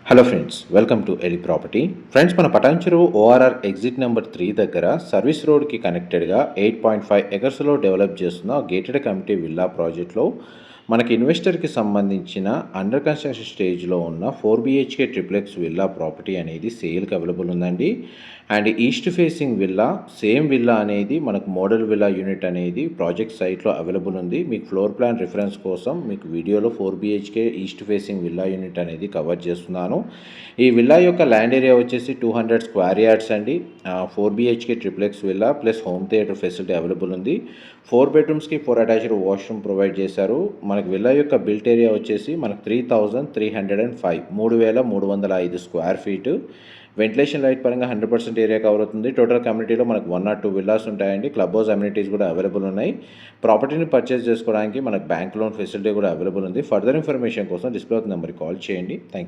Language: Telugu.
Hello friends, welcome to Eli property. Friends, మన పటాన్చెరువు ఓఆర్ఆర్ ఎగ్జిట్ నెంబర్ 3 దగ్గర సర్వీస్ రోడ్కి కనెక్టెడ్గా 8.5 ఎకర్స్లో డెవలప్ చేస్తున్న గేటెడ్ కమ్యూనిటీ విల్లా ప్రాజెక్ట్లో మనకి ఇన్వెస్టర్కి సంబంధించిన అండర్ కన్స్ట్రక్షన్ స్టేజ్లో ఉన్న 4 BHK ట్రిప్లెక్స్ విల్లా ప్రాపర్టీ అనేది సేల్కి అవైలబుల్ ఉందండి. And east facing villa, same villa అనేది మనకు మోడల్ విల్లా యూనిట్ అనేది ప్రాజెక్ట్ సైట్లో అవైలబుల్ ఉంది. మీకు ఫ్లోర్ ప్లాన్ రిఫరెన్స్ కోసం మీకు వీడియోలో 4 BHK east facing villa unit అనేది కవర్ చేస్తున్నాను. ఈ విల్లా యొక్క ల్యాండ్ ఏరియా వచ్చేసి 200 స్క్వేర్ యార్డ్స్ అండి. 4 BHK triplex villa plus home theatre facility available ఉంది. 4 బెడ్రూమ్స్కి 4 అటాచ్డ్ వాష్రూమ్ ప్రొవైడ్ చేశారు. మనకి విల్లా యొక్క బిల్ట్ ఏరియా వచ్చేసి మనకు 3305 3305 స్క్వేర్ ఫీటు. వెంటిలేషన్ లైట్ పరంగా 100% ఏరియా కవర్ అవుతుంది. టోటల్ కమ్యూనిటీలో మనకు 1 or 2 విల్లాస్ ఉంటాయండి. క్లబ్ హౌస్ అమ్యూనిటీస్ కూడా అవైలబుల్ ఉన్నాయి. ప్రాపర్టీని పర్చేస్ చేసుకోవడానికి మనకు బ్యాంక్ లోన్ ఫెసిలిటీ కూడా అవైలబుల్ ఉంది. ఫర్దర్ ఇన్ఫర్మేషన్ కోసం డిస్ప్లే నెంబర్కి కాల్ చేయండి. Thank you.